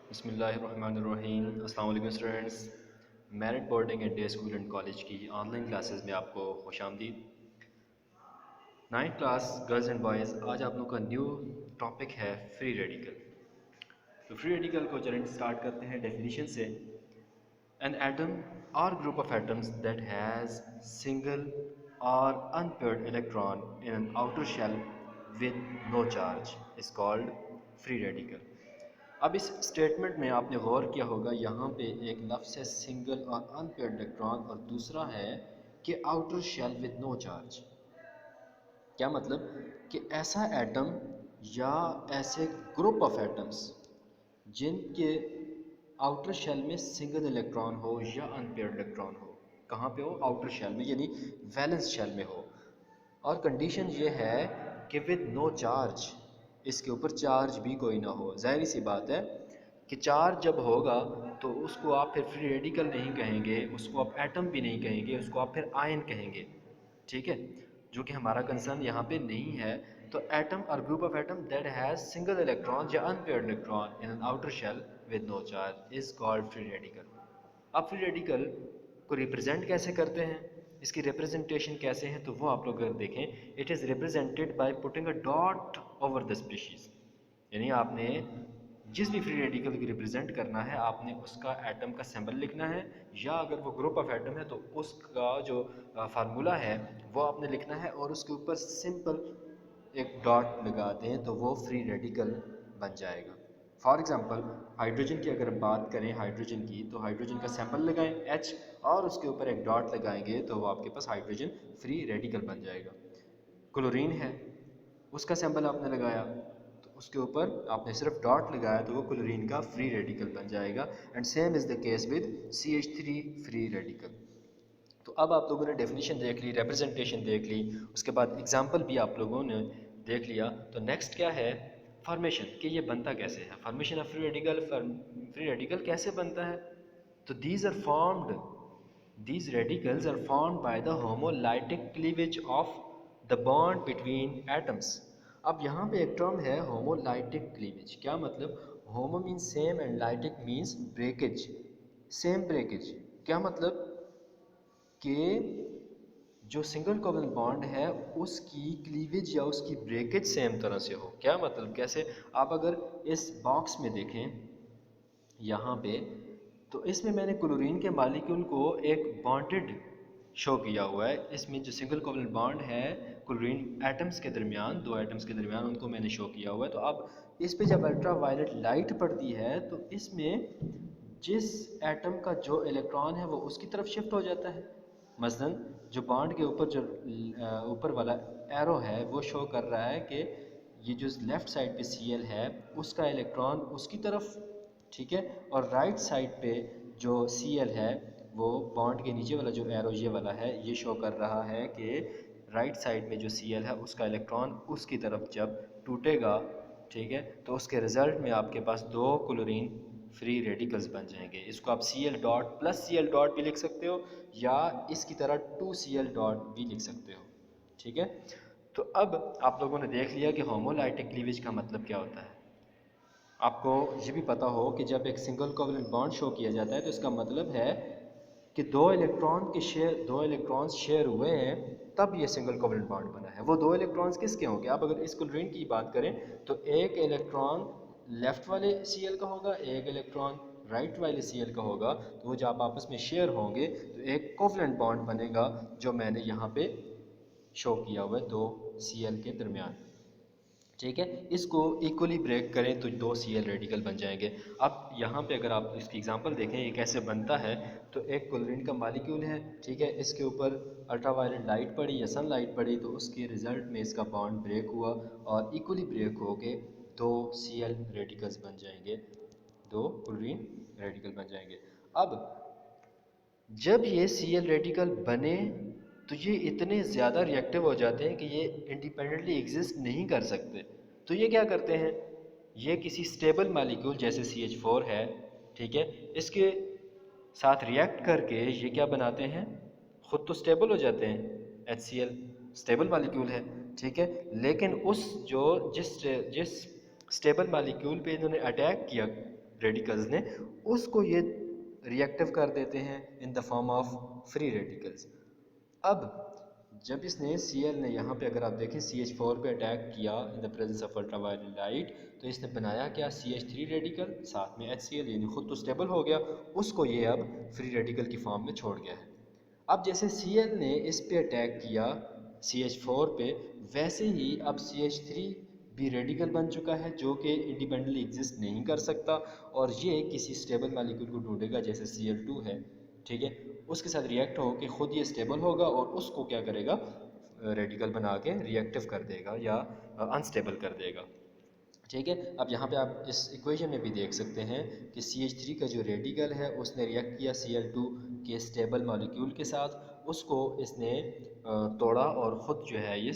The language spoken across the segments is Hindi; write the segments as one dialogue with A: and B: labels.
A: बिस्मिल्लाहिर्रहमानिर्रहीम। अस्सलाम वालेकुम students. Merit boarding and day school and college की ऑनलाइन क्लासेस में आपको खुशामदीद। 9th class girls and boys, आज आप लोगों का न्यू टॉपिक है फ्री रेडिकल। तो फ्री रेडिकल को चलें स्टार्ट करते हैं डेफिनेशन से। An atom or group of atoms that has single or unpaired electron in an outer shell with no charge is called free radical। अब इस स्टेटमेंट में आपने गौर किया होगा, यहाँ पे एक लफ्ज़ है सिंगल और अनपेयर्ड इलेक्ट्रॉन और दूसरा है कि outer shell with no charge. क्या मतलब कि ऐसा एटम या ऐसे ग्रुप ऑफ एटम्स जिनके आउटर शेल में सिंगल इलेक्ट्रॉन हो या अनपेयर्ड इलेक्ट्रॉन हो। कहाँ पे हो? आउटर शेल में, यानी वैलेंस शेल में हो। और कंडीशन ये है कि विद नो चार्ज, इसके ऊपर चार्ज भी कोई ना हो। ज़ाहिर सी बात है कि चार्ज जब होगा तो उसको आप फिर फ्री रेडिकल नहीं कहेंगे, उसको आप एटम भी नहीं कहेंगे, उसको आप फिर आयन कहेंगे। ठीक है, जो कि हमारा कंसर्न यहाँ पे नहीं है। तो एटम और group of atom that has single electron या unpaired electron in an outer shell with no charge is called free radical. अब फ्री रेडिकल को रिप्रेजेंट कैसे करते हैं, इसकी रिप्रेजेंटेशन कैसे है, तो वो आप लोग अगर देखें, it is represented by putting a dot over the species. यानी आपने जिस भी फ्री रेडिकल को रिप्रेजेंट करना है, आपने उसका एटम का सिंबल लिखना है, या अगर वो ग्रुप ऑफ एटम है तो उसका जो फार्मूला है वो आपने लिखना है और उसके ऊपर सिंपल एक डॉट लगा दें तो वो फ्री रेडिकल बन जाएगा। फॉर एग्जांपल हाइड्रोजन की अगर बात करें, हाइड्रोजन की, तो हाइड्रोजन का सिंबल लगाएं H और उसके ऊपर एक डॉट लगाएंगे तो वो आपके पास हाइड्रोजन फ्री रेडिकल बन जाएगा। क्लोरीन है, उसका सिंबल आपने लगाया तो उसके ऊपर आपने सिर्फ डॉट लगाया तो वो क्लोरीन का फ्री रेडिकल बन जाएगा। And same is the case with CH3 free radical. तो अब आप लोगों ने डेफिनेशन देख ली, रिप्रेजेंटेशन देख ली, उसके बाद एग्जाम्पल भी आप लोगों ने देख लिया। तो नेक्स्ट क्या है? फॉर्मेशन, कि ये बनता कैसे है, formation of free radical. Free radical कैसे बनता है? तो these radicals are formed by the homolytic cleavage of the bond between atoms। अब यहाँ पे एक टर्म है होमोलाइटिक क्लीवेज। क्या मतलब? होमो means same and lytic means breakage, same breakage. क्या मतलब कि जो सिंगल कोवलेंट बॉन्ड है उसकी क्लीवेज या उसकी ब्रेकेज सेम तरह से हो। क्या मतलब? कैसे? आप अगर इस बॉक्स में देखें यहाँ पे, तो इसमें मैंने क्लोरीन के मॉलिक्यूल को एक बॉन्डेड शो किया हुआ है। इसमें जो सिंगल कोवलेंट बॉन्ड है क्लोरीन एटम्स के दरमियान, दो एटम्स के दरमियान, उनको मैंने शो किया हुआ है। तो अब इस पे जब अल्ट्रा वायलेट लाइट पड़ती है तो इसमें जिस एटम का जो इलेक्ट्रॉन है वो उसकी तरफ शिफ्ट हो जाता है। मसलन जो बॉन्ड के ऊपर जो ऊपर वाला एरो है वो शो कर रहा है कि ये जो लेफ़्ट साइड पे Cl है उसका इलेक्ट्रॉन उसकी तरफ, ठीक है, और राइट साइड पे जो Cl है वो बॉन्ड के नीचे वाला जो एरो ये वाला है ये शो कर रहा है कि राइट साइड में जो Cl है उसका इलेक्ट्रॉन उसकी तरफ जब टूटेगा, ठीक है, तो उसके रिज़ल्ट में आपके पास दो क्लोरीन फ्री रेडिकल्स बन जाएंगे। इसको आप Cl dot plus Cl dot भी लिख सकते हो या इसकी तरह 2Cl डॉट भी लिख सकते हो। ठीक है, तो अब आप लोगों ने देख लिया कि होमोलाइटिक क्लीवेज का मतलब क्या होता है। आपको ये भी पता हो कि जब एक सिंगल कोवलेंट बॉन्ड शो किया जाता है तो इसका मतलब है कि दो इलेक्ट्रॉन्स शेयर हुए हैं तब ये सिंगल कोवलेंट बॉन्ड बना है। वो दो इलेक्ट्रॉन्स किसके होंगे? आप अगर इस क्लोरीन की बात करें तो एक इलेक्ट्रॉन लेफ़्ट वाले Cl का होगा, एक इलेक्ट्रॉन राइट वाले Cl का होगा। तो वो जब आपस में शेयर होंगे तो एक कोवलेंट बॉन्ड बनेगा जो मैंने यहाँ पे शो किया हुआ है दो Cl के दरमियान। ठीक है, इसको इक्वली ब्रेक करें तो दो Cl रेडिकल बन जाएंगे। अब यहाँ पे अगर आप इसकी एग्जांपल देखें ये कैसे बनता है, तो एक क्लोरीन का मॉलिक्यूल है, ठीक है, इसके ऊपर अल्ट्रावायलेट लाइट पड़ी या सनलाइट पड़ी तो उसके रिज़ल्ट में इसका बॉन्ड ब्रेक हुआ और इक्वली ब्रेक हो के दो Cl रेडिकल्स बन जाएंगे, दो क्लोरीन रेडिकल बन जाएंगे। अब जब ये Cl रेडिकल बने तो ये इतने ज़्यादा रिएक्टिव हो जाते हैं कि ये इंडिपेंडेंटली एग्जिस्ट नहीं कर सकते। तो ये क्या करते हैं, ये किसी स्टेबल मालिक्यूल जैसे CH4 है, ठीक है, इसके साथ रिएक्ट करके ये क्या बनाते हैं, ख़ुद तो स्टेबल हो जाते हैं, HCl स्टेबल मालिक्यूल है, ठीक है, लेकिन उस जो जिस जिस स्टेबल मालिक्यूल पे इन्होंने अटैक किया रेडिकल्स ने, उसको ये रिएक्टिव कर देते हैं in the form of free radicals. अब जब इसने Cl ने यहाँ पे अगर आप देखें CH4 पे अटैक किया in the presence of ultraviolet light, तो इसने बनाया क्या, CH3 रेडिकल, साथ में HCl, यानी खुद तो स्टेबल हो गया, उसको ये अब फ्री रेडिकल की फॉर्म में छोड़ गया है। अब जैसे Cl ने इस पे अटैक किया CH4 पे, वैसे ही अब CH3 भी रेडिकल बन चुका है जो कि इंडिपेंडेंटली एग्जिस्ट नहीं कर सकता, और ये किसी स्टेबल मालिक्यूल को ढूंढेगा जैसे Cl2 है, ठीक है, उसके साथ रिएक्ट हो कि खुद ये स्टेबल होगा और उसको क्या करेगा, रेडिकल बना के रिएक्टिव कर देगा या अनस्टेबल कर देगा, ठीक है। अब यहाँ पे आप इस इक्वेशन में भी देख सकते हैं कि CH3 का जो रेडिकल है उसने रिएक्ट किया Cl2 के स्टेबल मॉलिक्यूल के साथ, उसको इसने तोड़ा और ख़ुद जो है ये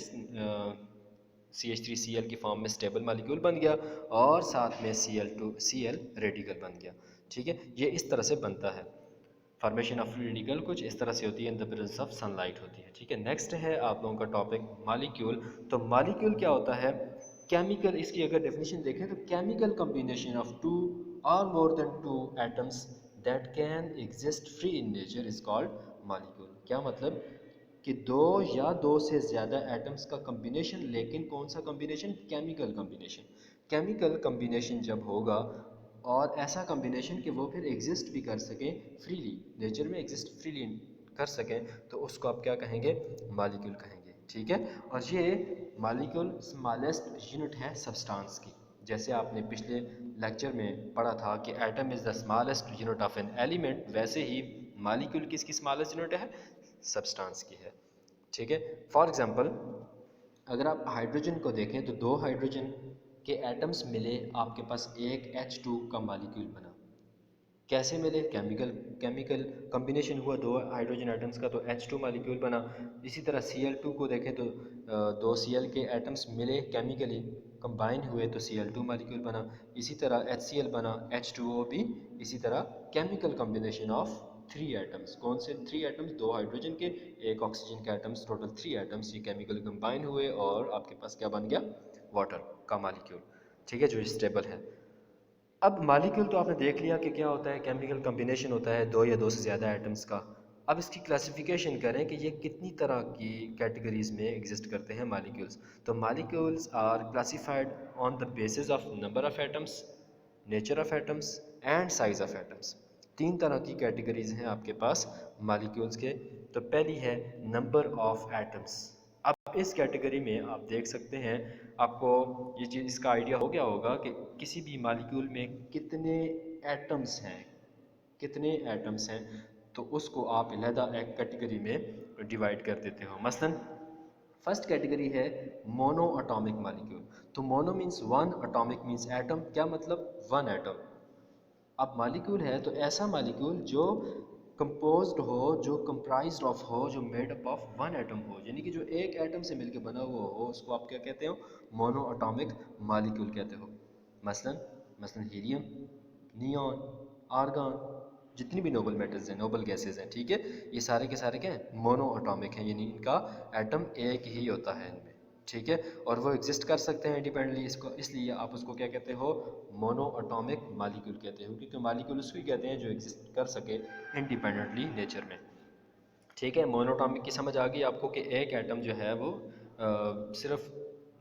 A: CH3Cl की फॉर्म में स्टेबल मॉलिक्यूल बन गया और साथ में Cl2Cl रेडिकल बन गया, ठीक है। ये इस तरह से बनता है, फॉर्मेशन ऑफ रेडिकल कुछ इस तरह से होती है, in the presence of sunlight होती है, ठीक है। नेक्स्ट है आप लोगों का टॉपिक मॉलिक्यूल। तो मॉलिक्यूल क्या होता है, केमिकल, इसकी अगर डेफिनेशन देखें तो केमिकल कम्बिनेशन ऑफ टू और more than two atoms that can exist free in nature is called molecule. क्या मतलब कि दो या दो से ज़्यादा एटम्स का कम्बिनेशन, लेकिन कौन सा combination, chemical combination. Chemical combination जब होगा और ऐसा कम्बिनेशन कि वो फिर एग्जिस्ट भी कर सकें फ्रीली, नेचर में एग्जिस्ट फ्रीली कर सकें, तो उसको आप क्या कहेंगे, मॉलिक्यूल कहेंगे, ठीक है। और ये मॉलिक्यूल स्मॉलेस्ट यूनिट है सब्सटेंस की, जैसे आपने पिछले लेक्चर में पढ़ा था कि atom is the smallest unit of an element, वैसे ही मॉलिक्यूल किसकी स्मॉलेस्ट यूनिट है, सब्सटेंस की है, ठीक है। फॉर एग्जांपल अगर आप हाइड्रोजन को देखें तो दो हाइड्रोजन के एटम्स मिले, आपके पास एक H2 का मॉलिक्यूल बना। कैसे मिले, केमिकल केमिकल कम्बिनेशन हुआ दो हाइड्रोजन एटम्स का, तो H2 मॉलिक्यूल बना। इसी तरह Cl2 को देखें तो दो Cl के एटम्स मिले, केमिकली कंबाइन हुए तो Cl2 मॉलिक्यूल बना। इसी तरह HCl बना, H2O भी इसी तरह chemical combination of three atoms. कौन से थ्री एटम्स, दो हाइड्रोजन के एक ऑक्सीजन के एटम्स, टोटल थ्री एटम्स, ये केमिकल कंबाइन हुए और आपके पास क्या बन गया, वाटर का मॉलिक्यूल, ठीक है, जो स्टेबल है। अब मॉलिक्यूल तो आपने देख लिया कि क्या होता है, केमिकल कम्बिनेशन होता है दो या दो से ज़्यादा एटम्स का। अब इसकी क्लासिफिकेशन करें कि ये कितनी तरह की कैटेगरीज में एग्जिस्ट करते हैं मॉलिक्यूल्स। तो molecules are classified on the basis of number of atoms, nature of atoms and size of atoms. तीन तरह की कैटेगरीज हैं आपके पास मॉलिक्यूल्स के। तो पहली है नंबर ऑफ एटम्स। अब इस कैटेगरी में आप देख सकते हैं, आपको ये चीज़, इसका आइडिया हो गया होगा कि किसी भी मॉलिक्यूल में कितने एटम्स हैं, कितने एटम्स हैं, तो उसको आप अलहदा एक कैटेगरी में डिवाइड कर देते हो। मसलन फर्स्ट कैटेगरी है मोनो एटॉमिक मॉलिक्यूल। तो mono means one, atomic means atom. क्या मतलब, वन एटम। अब मॉलिक्यूल है तो ऐसा मॉलिक्यूल जो कंपोज्ड हो, जो कंप्राइज्ड ऑफ हो, जो made up of one atom हो, यानी कि जो एक एटम से मिलकर बना हुआ हो, उसको आप क्या कहते हो, मोनो एटॉमिक मॉलिक्यूल कहते हो। मसलन मसलन हीलियम, नियॉन, आर्गन, जितनी भी नोबल मेटल्स हैं, नोबल गैसेज हैं, ठीक है, ये सारे के सारे क्या हैं, मोनो एटॉमिक हैं, यानी इनका एटम एक ही होता है इनमें, ठीक है, और वो एग्जिस्ट कर सकते हैं इंडिपेंडेंटली। इसको इसलिए आप उसको क्या कहते हो, मोनो एटॉमिक मॉलिक्यूल कहते हो, क्योंकि मॉलिक्यूल उसको ही कहते हैं जो एग्जिस्ट कर सके इंडिपेंडेंटली नेचर में, ठीक है। मोनोटॉमिक की समझ आ गई आपको कि एक एटम जो है वो सिर्फ,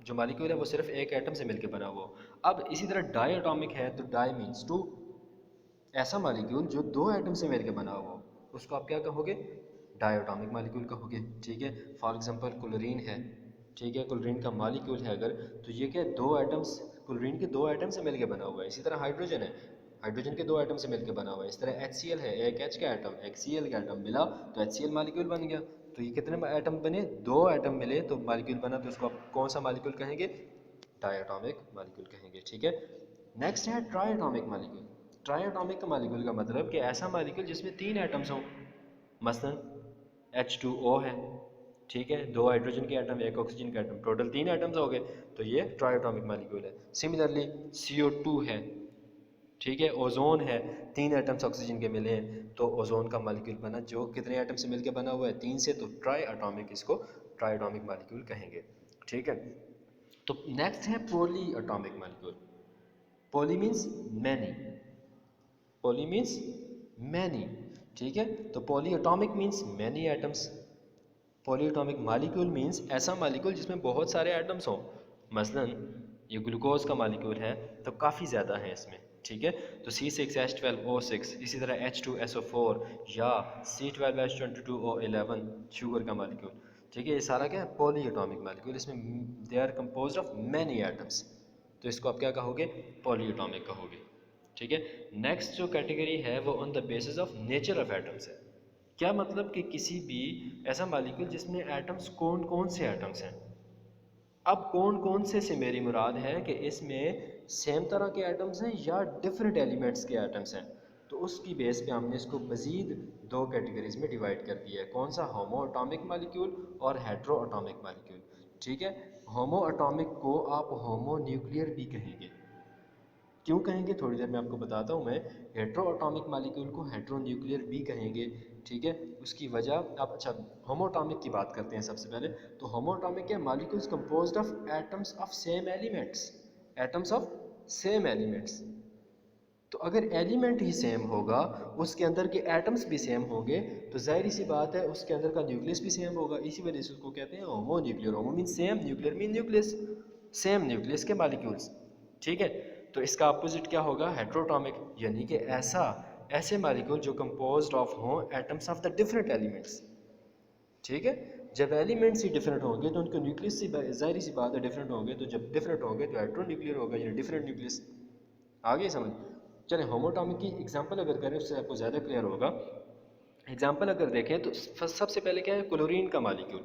A: जो मॉलिक्यूल है वो सिर्फ एक एटम से मिलकर बना हुआ। अब इसी तरह डाई एटॉमिक है, तो डाई मीन्स टू, ऐसा मॉलिक्यूल जो दो एटम से मिलकर बना हुआ, उसको आप क्या कहोगे, डाई एटॉमिक मॉलिक्यूल कहोगे, ठीक है। फॉर एग्जांपल क्लोरीन है, ठीक है, क्लोरीन का मॉलिक्यूल है अगर, तो ये क्या, दो एटम्स, क्लोरीन के दो एटम से मिलकर बना हुआ है। इसी तरह हाइड्रोजन है, हाइड्रोजन के दो एटम से मिलकर बना हुआ है। इस तरह HCl है, एक H का एटम, एक Cl का एटम मिला तो HCl मॉलिक्यूल बन गया। तो ये कितने एटम बने, दो एटम मिले तो मॉलिक्यूल बना, तो उसको आप कौन सा मॉलिक्यूल कहेंगे, डाई एटॉमिक मॉलिक्यूल कहेंगे, ठीक है। नेक्स्ट है try atomic molecule. Try atomic molecule का मतलब कि ऐसा मॉलिक्यूल जिसमें तीन एटम्स हों। मसलन H2O है, ठीक है, दो हाइड्रोजन के एटम, एक ऑक्सीजन का एटम, टोटल तीन एटम्स हो गए, तो ये ट्राई एटॉमिक मॉलिक्यूल है। सिमिलरली CO2 है, ठीक है, ओजोन है, तीन एटम्स ऑक्सीजन के मिले हैं तो ओजोन का मॉलिक्यूल बना, जो कितने एटम से मिलकर बना हुआ है, तीन से, तो ट्राई एटॉमिक, इसको ट्राई एटॉमिक मॉलिक्यूल कहेंगे, ठीक है। तो नेक्स्ट है poly atomic molecule. Poly means many, poly means many, ठीक है। तो poly atomic means many atoms. Poly atomic molecule means ऐसा मालिक्यूल जिसमें बहुत सारे एटम्स हों। मसलन ये ग्लूकोज का मालिक्यूल है तो काफ़ी ज़्यादा है इसमें, ठीक है। तो C6H12O6, इसी तरह H2SO4 या C12H22O11 शुगर का मालिक्यूल, ठीक है। ये सारा क्या है, पॉली एटॉमिक मालिक्यूल। इसमें they are composed of many atoms, तो इसको आप क्या कहोगे, पॉली एटॉमिक कहोगे, ठीक है। नेक्स्ट जो कैटेगरी है वो on the basis of nature of atoms है। क्या मतलब कि किसी भी ऐसा मालिक्यूल जिसमें एटम्स कौन कौन से एटम्स हैं। अब कौन कौन से मेरी मुराद है कि इसमें सेम तरह के एटम्स हैं या डिफरेंट एलिमेंट्स के एटम्स हैं। तो उसकी बेस पे हमने इसको मज़ीद दो कैटेगरीज में डिवाइड कर दिया है। कौन सा, होमो एटॉमिक मालिक्यूल और हेट्रो एटॉमिक मालिक्यूल, ठीक है। होमो एटॉमिक को आप होमो न्यूक्लियर भी कहेंगे। क्यों कहेंगे, थोड़ी देर में आपको बताता हूँ मैं। हेट्रो एटॉमिक मालिक्यूल को हेट्रो न्यूक्लियर भी कहेंगे, ठीक है। उसकी वजह आप, अच्छा होमो एटॉमिक की बात करते हैं सबसे पहले। तो होमो एटॉमिक क्या, molecules composed of atoms of same elements, atoms of same elements. तो अगर एलिमेंट ही सेम होगा, उसके अंदर के एटम्स भी सेम होंगे, तो जाहिर सी बात है उसके अंदर का न्यूक्लियस भी सेम होगा। इसी वजह से उसको कहते हैं homo nuclear. Homo mean same, nuclear mean nucleus, same nucleus के मालिक्यूल्स, ठीक है। तो इसका अपोजिट क्या होगा, हेट्रोटॉमिक, यानी कि ऐसे मालिक्यूल जो कंपोज्ड ऑफ हों atoms of the different elements, ठीक है। जब एलिमेंट्स ही डिफरेंट होंगे तो उनके न्यूक्लियस से जाहिर सी बात है डिफरेंट होंगे। तो जब डिफरेंट होंगे तो हेट्रो न्यूक्लियर होगा, यानी डिफरेंट न्यूक्लियस। आगे समझ। चलें होमोटॉमिक की एग्जांपल अगर करें उससे आपको ज़्यादा क्लियर होगा। एग्जांपल अगर देखें तो सबसे पहले क्या है, क्लोरीन का मालिक्यूल।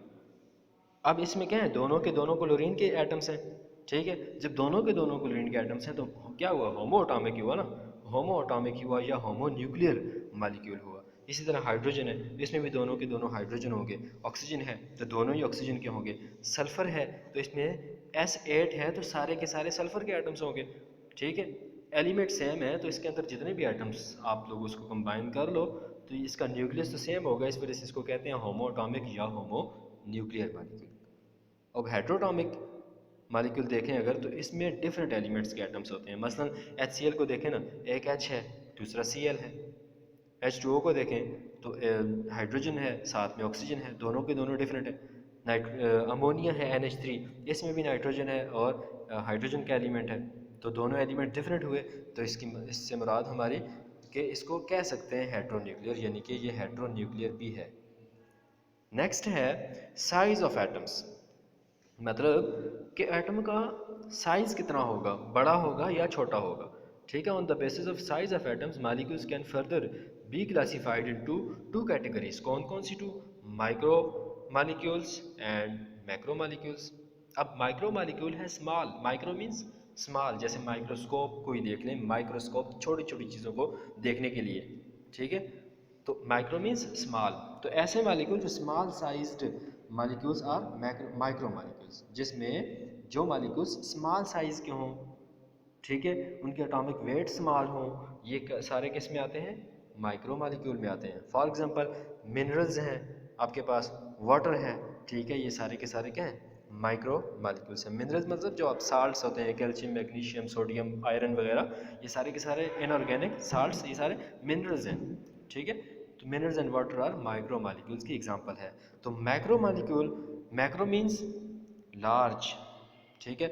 A: अब इसमें क्या है, दोनों के दोनों क्लोरीन के एटम्स हैं, ठीक है। जब दोनों के दोनों क्लोरीन के एटम्स हैं तो क्या हुआ, होमो एटॉमिक हुआ ना। होमो एटॉमिक हुआ या होमो न्यूक्लियर मालिक्यूल हुआ। इसी तरह हाइड्रोजन है, इसमें भी दोनों के दोनों हाइड्रोजन होंगे। ऑक्सीजन है तो दोनों ही ऑक्सीजन के होंगे। सल्फ़र है तो इसमें S8 है तो सारे के सारे सल्फ़र के एटम्स होंगे, ठीक है। एलिमेंट सेम है तो इसके अंदर जितने भी एटम्स आप लोग उसको कंबाइन कर लो तो इसका न्यूक्लियस तो सेम होगा। इस वजह से इसको कहते हैं होमो एटॉमिक या होमो न्यूक्लियर मालिक्यूल। अब हेट्रोटॉमिक मालिक्यूल देखें अगर, तो इसमें डिफरेंट एलिमेंट्स के एटम्स होते हैं। मसलन HCl को देखें ना, एक H है दूसरा Cl है। H2O को देखें तो हाइड्रोजन है साथ में ऑक्सीजन है, दोनों के दोनों डिफरेंट है। अमोनिया है NH3, इसमें भी नाइट्रोजन है और हाइड्रोजन का एलिमेंट है, तो दोनों एलिमेंट डिफरेंट हुए। तो इससे मुराद हमारी कि इसको कह सकते हैं हेट्रोन्यूक्लियर, यानी कि ये हेट्रोन्यूक्लियर भी है। नेक्स्ट है साइज ऑफ एटम्स, मतलब कि एटम का साइज कितना होगा, बड़ा होगा या छोटा होगा, ठीक है। On the basis of size of atoms molecules can further be classified into two categories. कौन कौन सी two, micro molecules and macro molecules. अब माइक्रो मालिक्यूल है स्मॉल, माइक्रो मीन्स स्मॉल, जैसे माइक्रोस्कोप को ही देख लें, माइक्रोस्कोप छोटी छोटी चीज़ों को देखने के लिए, ठीक है। तो माइक्रो मीन्स स्मॉल। तो ऐसे मालिक्यूल जो small sized molecules are micro molecules, जिसमें जो मालिक्यूल्स स्मॉल साइज के हों, ठीक है, उनके एटॉमिक वेट स्मॉल हों, ये सारे किस में आते हैं, माइक्रो मालिक्यूल में आते हैं। फॉर एग्जांपल मिनरल्स हैं आपके पास, वाटर है, ठीक है, ये सारे के सारे क्या हैं, माइक्रो मालिक्यूल्स हैं। मिनरल्स मतलब जो आप साल्ट्स होते हैं, कैल्शियम मैग्नीशियम सोडियम आयरन वगैरह, ये सारे के सारे इनऑर्गेनिक साल्ट्स, ये सारे मिनरल्स हैं, ठीक है। तो minerals and water are micro molecules की एग्जांपल है। तो macro molecule, macro means large, ठीक है।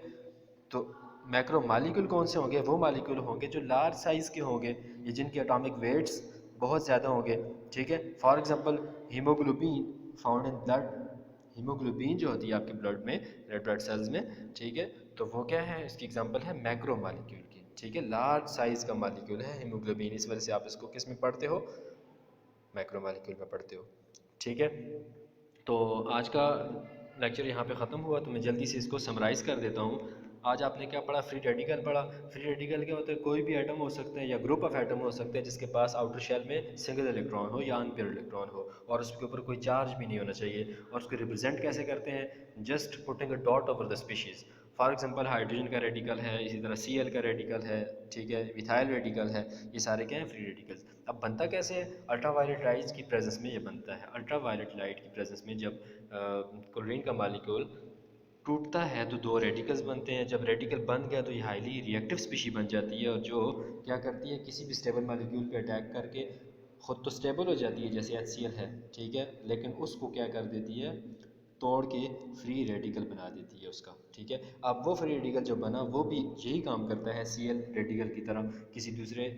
A: तो मैक्रो मालिक्यूल कौन से होंगे, वो मालिक्यूल होंगे जो लार्ज साइज़ के होंगे, ये जिनके एटॉमिक वेट्स बहुत ज़्यादा होंगे, ठीक है। For example haemoglobin found in blood, haemoglobin जो होती है आपके ब्लड में, रेड ब्लड सेल्स में, ठीक है। तो वो क्या है, इसकी एग्जांपल है मैक्रो मालिक्यूल की, ठीक है। लार्ज साइज़ का मालिक्यूल है हीमोग्लोबिन, इस वजह से आप इसको किस में पढ़ते हो, मैक्रो मालिक्यूल में पढ़ते हो, ठीक है। तो आज का लेक्चर यहाँ पे ख़त्म हुआ, तो मैं जल्दी से इसको समराइज़ कर देता हूँ। आज आपने क्या पढ़ा, फ्री रेडिकल पढ़ा। फ्री रेडिकल क्या होता है, कोई भी एटम हो सकता है या ग्रुप ऑफ एटम हो सकते हैं जिसके पास आउटर शेल में सिंगल इलेक्ट्रॉन हो या अनपेयर्ड इलेक्ट्रॉन हो और उसके ऊपर कोई चार्ज भी नहीं होना चाहिए। और उसको रिप्रेजेंट कैसे करते हैं, just putting a dot over the species. For example hydrogen का रेडिकल है, इसी तरह Cl का रेडिकल है, ठीक है, मिथाइल रेडिकल है, ये सारे क्या हैं, फ्री रेडिकल्स। अब बनता कैसे है, अल्ट्रावायलेट लाइट की प्रेजेंस में ये बनता है। अल्ट्रावायलेट लाइट की प्रेजेंस में जब क्लोरीन का मालिक्यूल टूटता है तो दो रेडिकल्स बनते हैं। जब रेडिकल बन गया तो ये हाईली रिएक्टिव स्पीशी बन जाती है, और जो क्या करती है, किसी भी स्टेबल मॉलिक्यूल पे अटैक करके ख़ुद तो स्टेबल हो जाती है जैसे HCl है, ठीक है, लेकिन उसको क्या कर देती है, तोड़ के फ्री रेडिकल बना देती है उसका, ठीक है। अब वो फ्री रेडिकल जो बना वो भी यही काम करता है Cl रेडिकल की तरह, किसी दूसरे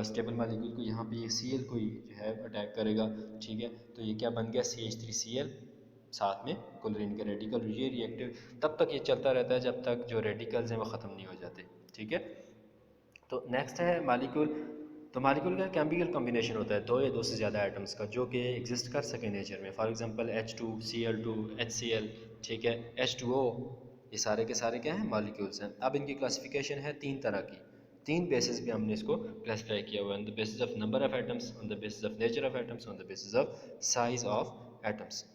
A: स्टेबल मॉलिक्यूल को यहाँ पे ये Cl को ही जो है अटैक करेगा, ठीक है। तो ये क्या बन गया, CH3Cl, साथ में क्लोरीन के रेडिकल। ये रिएक्टिव तब तक ये चलता रहता है जब तक जो रेडिकल्स हैं वो ख़त्म नहीं हो जाते, ठीक है। तो नेक्स्ट है मालिक्यूल। तो मालिक्यूल का केमिकल कॉम्बिनेशन होता है दो या दो से ज़्यादा आइटम्स का जो कि एग्जिस्ट कर सके नेचर में। फॉर एग्जांपल H2Cl2 HCl, ठीक है, H2O, ये सारे के सारे क्या हैं, मालिक्यूल्स हैं। अब इनकी क्लासिफिकेशन है तीन तरह की, तीन बेसिस पे हमने इसको क्लासीफाई किया हुआ है, on the basis of number of atoms, on the basis of nature of atoms, on the basis of size of atoms.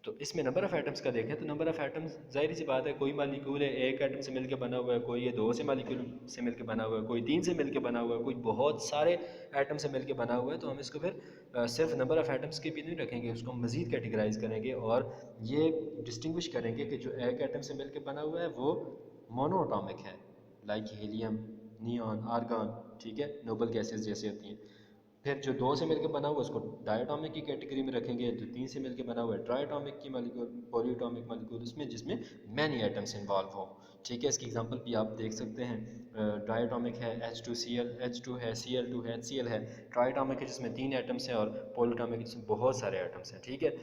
A: तो इसमें नंबर ऑफ़ एटम्स का देखें तो नंबर ऑफ़ एटम्स, जाहिर सी बात है, कोई मालिक्यूल है एक एटम से मिलकर बना हुआ है, कोई ये दो से मालिक्यूल से मिलकर बना हुआ है, कोई तीन से मिलकर बना हुआ है, कोई बहुत सारे एटम से मिलकर बना हुआ है। तो हम इसको फिर सिर्फ नंबर ऑफ़ एटम्स के भी नहीं रखेंगे, उसको हम मज़ीद कैटेगराइज करेंगे और ये डिस्टिंग्विश करेंगे कि जो एक एटम से मिलकर बना हुआ है वो मोनोअटॉमिक है, लाइक हीलियम, नियॉन, आर्गन, ठीक है, नोबल गैसेस जैसे होती हैं। फिर जो दो से मिलकर बना हुआ उसको डायटोमिक की कैटेगरी में रखेंगे, जो तीन से मिलकर बना हुआ है ट्राइटोमिक की मॉलिक्यूल, पॉलीएटॉमिक मॉलिक्यूल, उसमें जिसमें मैनी एटम्स इन्वॉल्व हो, ठीक है। इसकी एग्जांपल भी आप देख सकते हैं, डायटोमिक है H2Cl, H2 है, Cl2 है, HCl है। ट्राइटोमिक है जिसमें तीन एटम्स हैं, और पॉलीएटॉमिक जिसमें बहुत सारे एटम्स हैं, ठीक है।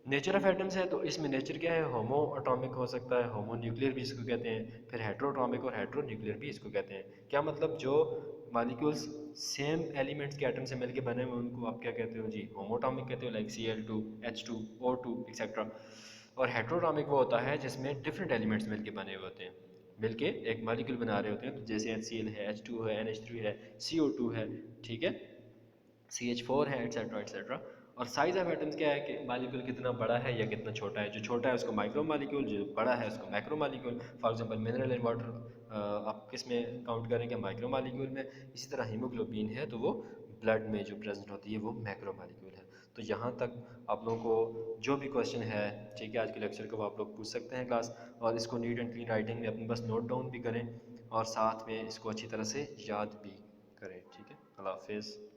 A: नेचर ऑफ एटम्स है तो इसमें नेचर क्या है, होमो एटॉमिक हो सकता है, होमो न्यूक्लियर भी इसको कहते हैं, फिर हेट्रोटॉमिक और हेट्रो न्यूक्लियर भी इसको कहते हैं। क्या मतलब, जो मालिक्यूल्स सेम एलिमेंट्स के एटम से मिलके बने हुए उनको आप क्या कहते हो जी, होमोटॉमिक कहते हो, like Cl2, H2, O2 etcetera. और हेट्रोटॉमिक वो होता है जिसमें डिफरेंट एलिमेंट्स मिलके बने हुए होते हैं, मिलके एक मालिक्यूल बना रहे होते हैं, तो जैसे HCl है, H2 है, NH3 है, CO2 है, ठीक है, CH4 है, एट्सेट्रा एट्सेट्रा। और साइज ऑफ एटम्स क्या है कि मालिक्यूल कितना बड़ा है या कितना छोटा है, जो छोटा है उसको माइक्रो मालिक्यूल, जो बड़ा है उसको macro molecule. For example mineral and water आप किस में काउंट करेंगे, माइक्रो मालिक्यूल में। इसी तरह हीमोग्लोबिन है तो वो ब्लड में जो प्रेजेंट होती है वो मैक्रो मालिक्यूल है। तो यहाँ तक आप लोगों को जो भी क्वेश्चन है, ठीक है, आज के लेक्चर को आप लोग पूछ सकते हैं क्लास, और इसको नीट एंड क्लीन राइटिंग में अपने पास नोट डाउन भी करें और साथ में इसको अच्छी तरह से याद भी करें, ठीक है। अल्लाह हाफिज़।